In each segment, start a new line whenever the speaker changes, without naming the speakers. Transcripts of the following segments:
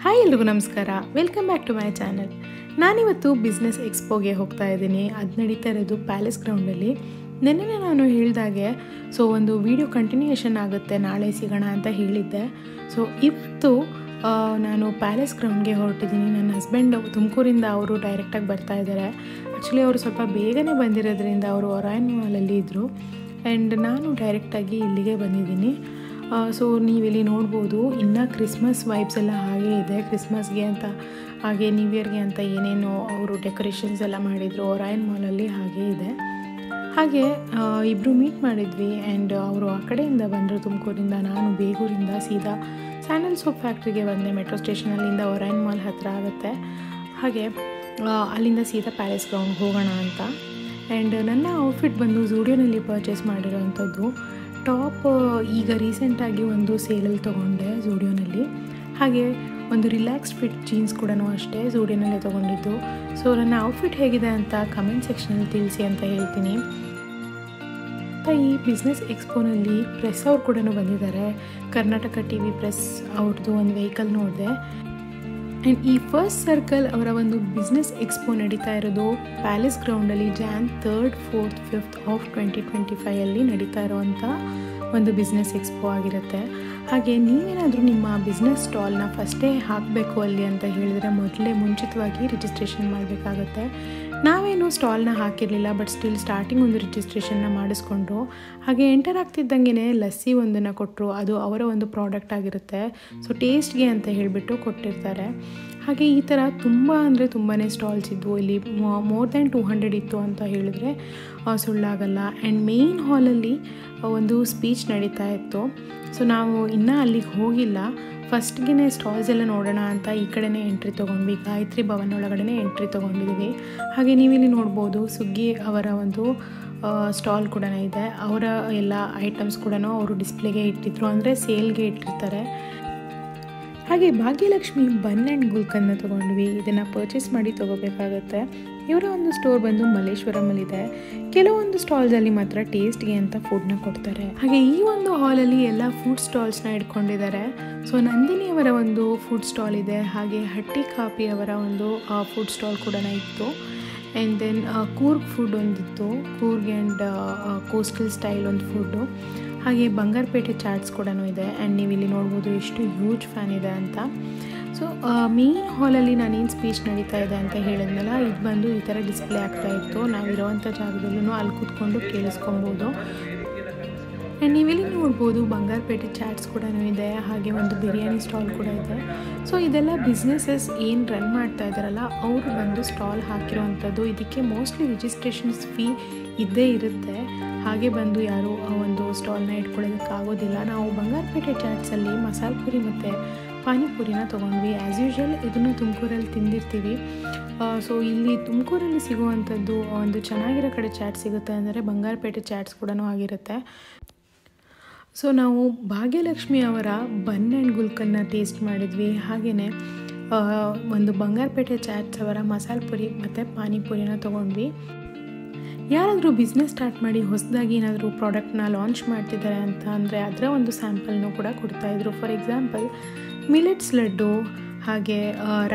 Hi ಎಲ್ರಿಗೂ ನಮಸ್ಕಾರ, welcome back to my channel. ನಾನಿವತ್ತು ಬಿಸ್ನೆಸ್ ಎಕ್ಸ್ಪೋಗೆ ಹೋಗ್ತಾ ಇದ್ದೀನಿ. ಅದು ನಡೀತಾ ಇರೋದು ಪ್ಯಾಲೇಸ್ ಗ್ರೌಂಡಲ್ಲಿ. ನೆನ್ನೆ ನಾನು ಹೇಳಿದಾಗೆ ಒಂದು ವಿಡಿಯೋ ಕಂಟಿನ್ಯೂಯೇಷನ್ ಆಗುತ್ತೆ, ನಾಳೆ ಸಿಗೋಣ ಅಂತ ಹೇಳಿದ್ದೆ. ಇವತ್ತು ನಾನು ಪ್ಯಾಲೇಸ್ ಗ್ರೌಂಡ್ಗೆ ಹೊರಟಿದ್ದೀನಿ. ನನ್ನ ಹಸ್ಬೆಂಡ್ ತುಮಕೂರಿಂದ ಅವರು ಡೈರೆಕ್ಟಾಗಿ ಬರ್ತಾ ಇದ್ದಾರೆ. ಆ್ಯಕ್ಚುಲಿ ಅವರು ಸ್ವಲ್ಪ ಬೇಗನೆ ಬಂದಿರೋದ್ರಿಂದ ಅವರು ಒರಾಯನ್ ಮಾಲಲ್ಲಿ ಇದ್ದರು ಆ್ಯಂಡ್ ನಾನು ಡೈರೆಕ್ಟಾಗಿ ಇಲ್ಲಿಗೆ ಬಂದಿದ್ದೀನಿ. ನೀವಿಲ್ಲಿ ನೋಡ್ಬೋದು, ಇನ್ನು ಕ್ರಿಸ್ಮಸ್ ವೈಬ್ಸ್ ಎಲ್ಲ ಹಾಗೇ ಇದೆ. ಕ್ರಿಸ್ಮಸ್ಗೆ ಅಂತ ಹಾಗೆ ನ್ಯೂ ಇಯರ್ಗೆ ಅಂತ ಏನೇನೋ ಅವರು ಡೆಕೋರೇಷನ್ಸ್ ಎಲ್ಲ ಮಾಡಿದರು ಒರಾಯನ್ ಮಾಲಲ್ಲಿ, ಹಾಗೇ ಇದೆ. ಹಾಗೆ ಇಬ್ಬರು ಮೀಟ್ ಮಾಡಿದ್ವಿ ಆ್ಯಂಡ್ ಅವರು ಆ ಕಡೆಯಿಂದ ಬಂದರು ತುಮಕೂರಿಂದ. ನಾನು ಬೇಗೂರಿಂದ ಸೀದಾ ಸ್ಯಾಂಡಲ್ ಸೋಪ್ ಫ್ಯಾಕ್ಟ್ರಿಗೆ ಬಂದೆ. ಮೆಟ್ರೋ ಸ್ಟೇಷನಲ್ಲಿಂದ ಒರಾಯನ್ ಮಾಲ್ ಹತ್ತಿರ ಆಗುತ್ತೆ. ಹಾಗೆ ಅಲ್ಲಿಂದ ಸೀದಾ ಪ್ಯಾಲೇಸ್ ಗ್ರೌಂಡ್ ಹೋಗೋಣ ಅಂತ. ಆ್ಯಂಡ್ ನನ್ನ ಔಟ್ಫಿಟ್ ಬಂದು ಝೂಡಿಯೋನಲ್ಲಿ ಪರ್ಚೇಸ್ ಮಾಡಿರೋವಂಥದ್ದು. ಟಾಪ್ ಈಗ ರೀಸೆಂಟಾಗಿ ಒಂದು ಸೇಲಲ್ಲಿ ತೊಗೊಂಡೆ ಝೂಡಿಯೋನಲ್ಲಿ. ಹಾಗೆ ಒಂದು ರಿಲ್ಯಾಕ್ಸ್ಡ್ ಫಿಟ್ ಜೀನ್ಸ್ ಕೂಡ ಅಷ್ಟೇ ಝೂಡಿಯೋನಲ್ಲೇ ತೊಗೊಂಡಿದ್ದು. ನನ್ನ ಔಟ್ಫಿಟ್ ಹೇಗಿದೆ ಅಂತ ಕಮೆಂಟ್ ಸೆಕ್ಷನಲ್ಲಿ ತಿಳಿಸಿ ಅಂತ ಹೇಳ್ತೀನಿ. ಈ ಬಿಸ್ನೆಸ್ ಎಕ್ಸ್ಪೋನಲ್ಲಿ ಪ್ರೆಸ್ ಅವ್ರು ಕೂಡ ಬಂದಿದ್ದಾರೆ. ಕರ್ನಾಟಕ TV ಪ್ರೆಸ್ ಅವ್ರದ್ದು ಒಂದು ವೆಹಿಕಲ್ ನೋಡಿದೆ. ಆ್ಯಂಡ್ ಈ ಫಸ್ಟ್ ಸರ್ಕಲ್ ಅವರ ಒಂದು ಬಿಸ್ನೆಸ್ ಎಕ್ಸ್ಪೋ ನಡೀತಾ ಇರೋದು ಪ್ಯಾಲೇಸ್ ಗ್ರೌಂಡಲ್ಲಿ Jan 3rd, 4th, 5th of 2025 ನಡೀತಾ ಇರೋವಂಥ ಒಂದು ಬಿಸ್ನೆಸ್ ಎಕ್ಸ್ಪೋ ಆಗಿರುತ್ತೆ. ಹಾಗೆ ನೀವೇನಾದರೂ ನಿಮ್ಮ ಬಿಸ್ನೆಸ್ ಸ್ಟಾಲ್ನ ಫಸ್ಟೇ ಹಾಕಬೇಕು ಅಲ್ಲಿ ಅಂತ ಹೇಳಿದರೆ ಮೊದಲೇ ಮುಂಚಿತವಾಗಿ ರಿಜಿಸ್ಟ್ರೇಷನ್ ಮಾಡಬೇಕಾಗತ್ತೆ. ನಾವೇನು ಸ್ಟಾಲ್ನ ಹಾಕಿರಲಿಲ್ಲ, ಬಟ್ ಸ್ಟಿಲ್ ಸ್ಟಾರ್ಟಿಂಗ್ ಒಂದು ರಿಜಿಸ್ಟ್ರೇಷನ್ನ ಮಾಡಿಸ್ಕೊಂಡ್ರು. ಹಾಗೆ ಎಂಟರ್ ಆಗ್ತಿದ್ದಂಗೆ ಲಸ್ಸಿ ಒಂದನ್ನು ಕೊಟ್ಟರು. ಅದು ಅವರ ಒಂದು ಪ್ರಾಡಕ್ಟ್ ಆಗಿರುತ್ತೆ. ಟೇಸ್ಟ್ಗೆ ಅಂತ ಹೇಳಿಬಿಟ್ಟು ಕೊಟ್ಟಿರ್ತಾರೆ. ಹಾಗೆ ಈ ಥರ ತುಂಬಾ ಸ್ಟಾಲ್ಸ್ ಇದ್ವು. ಇಲ್ಲಿ ಮೋರ್ ದ್ಯಾನ್ 200 ಇತ್ತು ಅಂತ ಹೇಳಿದ್ರೆ ಸುಳ್ಳಾಗಲ್ಲ. ಆ್ಯಂಡ್ ಮೇಯ್ನ್ ಹಾಲಲ್ಲಿ ಒಂದು ಸ್ಪೀಚ್ ನಡೀತಾ ಇತ್ತು. ನಾವು ಇನ್ನೂ ಅಲ್ಲಿಗೆ ಹೋಗಿಲ್ಲ. ಫಸ್ಟ್ಗೆ ಸ್ಟಾಲ್ಸ್ ಎಲ್ಲ ನೋಡೋಣ ಅಂತ ಈ ಕಡೆನೇ ಎಂಟ್ರಿ ತೊಗೊಂಡ್ವಿ. ಗಾಯತ್ರಿ ಭವನ್ ಒಳಗಡೆ ಎಂಟ್ರಿ ತೊಗೊಂಡಿದ್ದೀವಿ. ಹಾಗೆ ನೀವಿಲ್ಲಿ ನೋಡ್ಬೋದು, ಸುಗ್ಗಿ ಅವರ ಒಂದು ಸ್ಟಾಲ್ ಕೂಡ ಇದೆ. ಅವರ ಎಲ್ಲ ಐಟಮ್ಸ್ ಕೂಡ ಅವರು ಡಿಸ್ಪ್ಲೇಗೆ ಇಟ್ಟಿದ್ರು, ಅಂದರೆ ಸೇಲ್ಗೆ ಇಟ್ಟಿರ್ತಾರೆ. ಹಾಗೆ ಭಾಗ್ಯಲಕ್ಷ್ಮಿ ಬನ್ ಆ್ಯಂಡ್ ಗುಲ್ಕನ್ನ ತೊಗೊಂಡ್ವಿ. ಇದನ್ನು ಪರ್ಚೇಸ್ ಮಾಡಿ ತೊಗೋಬೇಕಾಗತ್ತೆ. ಇವರ ಒಂದು ಸ್ಟೋರ್ ಬಂದು ಮಲ್ಲೇಶ್ವರಮಲ್ಲಿದೆ. ಕೆಲವೊಂದು ಸ್ಟಾಲ್ಸಲ್ಲಿ ಮಾತ್ರ ಟೇಸ್ಟ್ಗೆ ಅಂತ ಫುಡ್ನ ಕೊಡ್ತಾರೆ. ಹಾಗೆ ಈ ಒಂದು ಹಾಲಲ್ಲಿ ಎಲ್ಲ ಫುಡ್ ಸ್ಟಾಲ್ಸ್ನ ಇಟ್ಕೊಂಡಿದ್ದಾರೆ. ನಂದಿನಿ ಅವರ ಒಂದು ಫುಡ್ ಸ್ಟಾಲ್ ಇದೆ. ಹಾಗೆ ಹಟ್ಟಿ ಕಾಪಿ ಅವರ ಒಂದು ಫುಡ್ ಸ್ಟಾಲ್ ಕೂಡ ಇತ್ತು. ಆ್ಯಂಡ್ ದೆನ್ ಕೂರ್ಗ್ ಫುಡ್ ಒಂದಿತ್ತು, ಕೂರ್ಗ್ ಆ್ಯಂಡ್ ಕೋಸ್ಟಲ್ ಸ್ಟೈಲ್ ಒಂದು ಫುಡ್ಡು. ಹಾಗೆ ಬಂಗಾರಪೇಟೆ ಚಾಟ್ಸ್ ಕೂಡ ಇದೆ. ಆ್ಯಂಡ್ ನೀವು ಇಲ್ಲಿ ನೋಡ್ಬೋದು ಎಷ್ಟು ಹ್ಯೂಜ್ ಫ್ಯಾನ್ ಇದೆ ಅಂತ. ಮೇನ್ ಹಾಲಲ್ಲಿ ನಾನೇನು ಸ್ಪೀಚ್ ನಡೀತಾ ಇದೆ ಅಂತ ಹೇಳಿದ್ನಲ್ಲ, ಇದು ಬಂದು ಈ ಥರ ಡಿಸ್ಪ್ಲೇ ಆಗ್ತಾಯಿತ್ತು. ನಾವಿರೋವಂಥ ಜಾಗದಲ್ಲೂ ಅಲ್ಲಿ ಕೂತ್ಕೊಂಡು ಕೇಳಿಸ್ಕೊಬೋದು. ಆ್ಯಂಡ್ ನೀವಿಲ್ಲಿ ನೋಡ್ಬೋದು ಬಂಗಾರಪೇಟೆ ಚಾಟ್ಸ್ ಕೂಡ ಇದೆ. ಹಾಗೆ ಒಂದು ಬಿರಿಯಾನಿ ಸ್ಟಾಲ್ ಕೂಡ ಇದೆ. ಇದೆಲ್ಲ ಬಿಸ್ನೆಸಸ್ ಏನು ರನ್ ಮಾಡ್ತಾ ಇದ್ದಾರಲ್ಲ ಅವರು ಬಂದು ಸ್ಟಾಲ್ ಹಾಕಿರೋವಂಥದ್ದು. ಇದಕ್ಕೆ ಮೋಸ್ಟ್ಲಿ ರಿಜಿಸ್ಟ್ರೇಷನ್ಸ್ ಫೀ ಇದ್ದೇ ಇರುತ್ತೆ. ಹಾಗೆ ಬಂದು ಯಾರು ಒಂದು ಸ್ಟಾಲ್ನ ಇಟ್ಕೊಳ್ಳೋದಕ್ಕಾಗೋದಿಲ್ಲ. ನಾವು ಬಂಗಾರಪೇಟೆ ಚಾಟ್ಸಲ್ಲಿ ಮಸಾಲೆ ಪುರಿ ಮತ್ತು ಪಾನಿಪುರಿನ ತೊಗೊಂಡ್ವಿ. ಆ್ಯಸ್ ಯೂಶ್ವಲ್ ಇದನ್ನು ತುಮಕೂರಲ್ಲಿ ತಿಂದಿರ್ತೀವಿ. ಇಲ್ಲಿ ತುಮಕೂರಲ್ಲಿ ಸಿಗುವಂಥದ್ದು ಒಂದು ಚೆನ್ನಾಗಿರೋ ಕಡೆ ಚಾಟ್ ಸಿಗುತ್ತೆ ಅಂದರೆ ಬಂಗಾರಪೇಟೆ ಚಾಟ್ಸ್ ಕೂಡ ಆಗಿರುತ್ತೆ. ನಾವು ಭಾಗ್ಯಲಕ್ಷ್ಮಿ ಅವರ ಬನ್ ಆ್ಯಂಡ್ ಗುಲ್ಕನ್ನ ಟೇಸ್ಟ್ ಮಾಡಿದ್ವಿ. ಹಾಗೆಯೇ ಒಂದು ಬಂಗಾರಪೇಟೆ ಚಾಟ್ಸ್ ಅವರ ಮಸಾಲೆ ಪುರಿ ಮತ್ತು ಪಾನಿಪುರಿನ ತೊಗೊಂಡ್ವಿ. ಯಾರಾದರೂ ಬಿಸ್ನೆಸ್ ಸ್ಟಾರ್ಟ್ ಮಾಡಿ ಹೊಸದಾಗಿ ಏನಾದರೂ ಪ್ರಾಡಕ್ಟ್ನ ಲಾಂಚ್ ಮಾಡ್ತಿದ್ದಾರೆ ಅಂತ ಅಂದರೆ ಅದರ ಒಂದು ಸ್ಯಾಂಪಲ್ನೂ ಕೂಡ ಕೊಡ್ತಾಯಿದ್ರು. ಫಾರ್ ಎಕ್ಸಾಂಪಲ್ ಮಿಲೆಟ್ಸ್ ಲಡ್ಡು, ಹಾಗೆ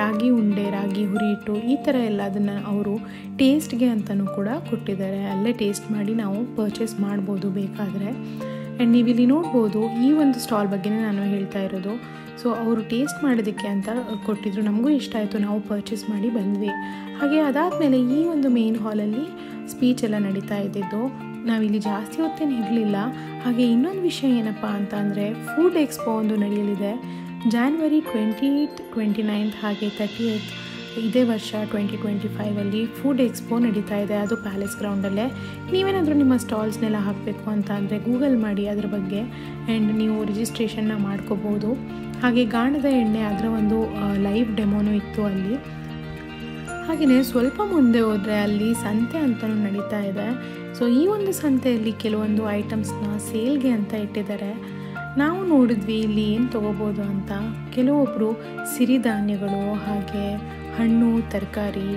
ರಾಗಿ ಉಂಡೆ, ರಾಗಿ ಹುರಿ ಹಿಟ್ಟು, ಈ ಥರ ಎಲ್ಲ ಅದನ್ನು ಅವರು ಟೇಸ್ಟ್ಗೆ ಅಂತಲೂ ಕೂಡ ಕೊಟ್ಟಿದ್ದಾರೆ. ಅಲ್ಲೇ ಟೇಸ್ಟ್ ಮಾಡಿ ನಾವು ಪರ್ಚೇಸ್ ಮಾಡ್ಬೋದು ಬೇಕಾದರೆ. ಆ್ಯಂಡ್ ನೀವಿಲ್ಲಿ ನೋಡ್ಬೋದು, ಈ ಒಂದು ಸ್ಟಾಲ್ ಬಗ್ಗೆನೇ ನಾನು ಹೇಳ್ತಾ ಇರೋದು. ಅವರು ಟೇಸ್ಟ್ ಮಾಡೋದಕ್ಕೆ ಅಂತ ಕೊಟ್ಟಿದ್ರು. ನಮಗೂ ಇಷ್ಟ ಆಯಿತು, ನಾವು ಪರ್ಚೇಸ್ ಮಾಡಿ ಬಂದ್ವಿ. ಹಾಗೆ ಅದಾದಮೇಲೆ ಈ ಒಂದು ಮೇನ್ ಹಾಲಲ್ಲಿ ಸ್ಪೀಚ್ ಎಲ್ಲ ನಡೀತಾ ಇದ್ದಿದ್ದು. ನಾವಿಲ್ಲಿ ಜಾಸ್ತಿ ಹೊತ್ತೇನು ಇರಲಿಲ್ಲ. ಹಾಗೆ ಇನ್ನೊಂದು ವಿಷಯ ಏನಪ್ಪ ಅಂತ ಅಂದರೆ ಫುಡ್ ಎಕ್ಸ್ಪೋ ಒಂದು ನಡೆಯಲಿದೆ January 28th, 29th ಹಾಗೆ 30th ಇದೇ ವರ್ಷ 2025 ಫುಡ್ ಎಕ್ಸ್ಪೋ ನಡೀತಾ ಇದೆ. ಅದು ಪ್ಯಾಲೇಸ್ ಗ್ರೌಂಡಲ್ಲೇ. ನೀವೇನಾದರೂ ನಿಮ್ಮ ಸ್ಟಾಲ್ಸ್ನೆಲ್ಲ ಹಾಕಬೇಕು ಅಂತ ಅಂದರೆ ಗೂಗಲ್ ಮಾಡಿ ಅದ್ರ ಬಗ್ಗೆ, ಆ್ಯಂಡ್ ನೀವು ರಿಜಿಸ್ಟ್ರೇಷನ್ನ ಮಾಡ್ಕೋಬೋದು. ಹಾಗೆ ಗಾಣದ ಎಣ್ಣೆ ಅದರ ಒಂದು ಲೈವ್ ಡೆಮೋನೂ ಇತ್ತು ಅಲ್ಲಿ. ಹಾಗೆಯೇ ಸ್ವಲ್ಪ ಮುಂದೆ ಹೋದರೆ ಅಲ್ಲಿ ಸಂತೆ ಅಂತಲೂ ನಡೀತಾ ಇದೆ. ಈ ಒಂದು ಸಂತೆಯಲ್ಲಿ ಕೆಲವೊಂದು ಐಟಮ್ಸ್ನ ಸೇಲ್ಗೆ ಅಂತ ಇಟ್ಟಿದ್ದಾರೆ. ನಾವು ನೋಡಿದ್ವಿ ಇಲ್ಲಿ ಏನು ತೊಗೋಬೋದು ಅಂತ. ಕೆಲವೊಬ್ಬರು ಸಿರಿಧಾನ್ಯಗಳು, ಹಾಗೆ ಹಣ್ಣು, ತರಕಾರಿ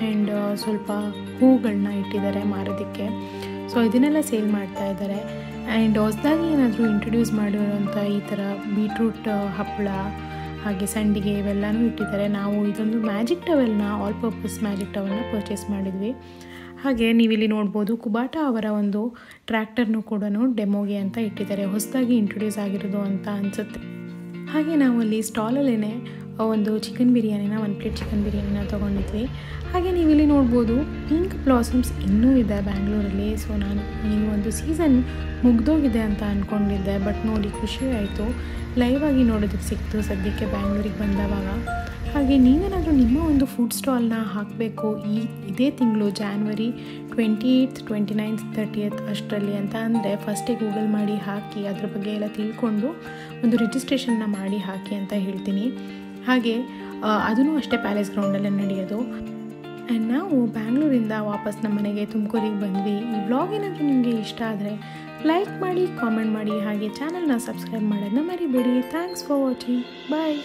ಆ್ಯಂಡ್ ಸ್ವಲ್ಪ ಹೂಗಳನ್ನ ಇಟ್ಟಿದ್ದಾರೆ ಮಾರೋದಕ್ಕೆ. ಇದನ್ನೆಲ್ಲ ಸೇಲ್ ಮಾಡ್ತಾ ಇದ್ದಾರೆ. ಆ್ಯಂಡ್ ಹೊಸದಾಗಿ ಏನಾದರೂ ಇಂಟ್ರೊಡ್ಯೂಸ್ ಮಾಡಿರೋಂಥ ಈ ಥರ ಬೀಟ್ರೂಟ್ ಹಪ್ಪಳ, ಹಾಗೆ ಸಂಡಿಗೆ ಇವೆಲ್ಲನೂ ಇಟ್ಟಿದ್ದಾರೆ. ನಾವು ಇದೊಂದು ಮ್ಯಾಜಿಕ್ ಟವೆಲ್ನ ಆಲ್ ಪರ್ಪಸ್ ಮ್ಯಾಜಿಕ್ ಟವೆಲ್ನ ಪರ್ಚೇಸ್ ಮಾಡಿದ್ವಿ. ಹಾಗೆ ನೀವಿಲ್ಲಿ ನೋಡ್ಬೋದು ಕುಬಾಟ ಅವರ ಒಂದು ಟ್ರ್ಯಾಕ್ಟರ್ನು ಕೂಡ ಡೆಮೋಗೆ ಅಂತ ಇಟ್ಟಿದ್ದಾರೆ, ಹೊಸದಾಗಿ ಇಂಟ್ರೊಡ್ಯೂಸ್ ಆಗಿರೋದು ಅಂತ ಅನಿಸುತ್ತೆ. ಹಾಗೆ ನಾವು ಅಲ್ಲಿ ಸ್ಟಾಲಲ್ಲೇ ಒಂದು ಚಿಕನ್ ಬಿರಿಯಾನಿನ 1 ಪ್ಲೇಟ್ ಚಿಕನ್ ಬಿರಿಯಾನಿನ ತೊಗೊಂಡಿದ್ವಿ. ಹಾಗೆ ನೀವಿಲ್ಲಿ ನೋಡ್ಬೋದು ಪಿಂಕ್ ಬ್ಲಾಸಮ್ಸ್ ಇನ್ನೂ ಇದೆ ಬ್ಯಾಂಗ್ಳೂರಲ್ಲಿ. ಸೊ ನಾನು ಈ ಒಂದು ಸೀಸನ್ ಮುಗ್ದೋಗಿದೆ ಅಂತ ಅಂದ್ಕೊಂಡಿದ್ದೆ, ಬಟ್ ನೋಡಿ ಖುಷಿ ಆಯಿತು, ಲೈವ್ ಆಗಿ ನೋಡೋದಕ್ಕೆ ಸಿಕ್ತು ಸದ್ಯಕ್ಕೆ ಬ್ಯಾಂಗ್ಳೂರಿಗೆ ಬಂದವಾಗ. ಹಾಗೆ ನೀವೇನಾದರೂ ನಿಮ್ಮ ಒಂದು ಫುಡ್ ಸ್ಟಾಲ್ನ ಹಾಕಬೇಕು ಇದೇ ತಿಂಗಳು January 28th, 29th, 30th ಅಷ್ಟರಲ್ಲಿ ಅಂತ ಅಂದರೆ ಫಸ್ಟೇ ಗೂಗಲ್ ಮಾಡಿ ಹಾಕಿ ಅದ್ರ ಬಗ್ಗೆ ಎಲ್ಲ ತಿಳ್ಕೊಂಡು ಒಂದು ರಿಜಿಸ್ಟ್ರೇಷನ್ನ ಮಾಡಿ ಹಾಕಿ ಅಂತ ಹೇಳ್ತೀನಿ. ಹಾಗೆ ಅದೂ ಅಷ್ಟೇ ಪ್ಯಾಲೇಸ್ ಗ್ರೌಂಡಲ್ಲೇ ನಡೆಯೋದು. ಆ್ಯಂಡ್ ನಾವು ಬ್ಯಾಂಗ್ಳೂರಿಂದ ವಾಪಸ್ ನಮ್ಮ ಮನೆಗೆ ತುಮಕೂರಿಗೆ ಬಂದ್ವಿ. ಈ ವ್ಲಾಗ್ ಏನಾದರೂ ನಿಮಗೆ ಇಷ್ಟ ಆದರೆ ಲೈಕ್ ಮಾಡಿ, ಕಾಮೆಂಟ್ ಮಾಡಿ, ಹಾಗೆ ಚಾನಲ್ನ ಸಬ್ಸ್ಕ್ರೈಬ್ ಮಾಡೋದನ್ನ ಮರಿಬೇಡಿ. Thanks for watching. ಬಾಯ್.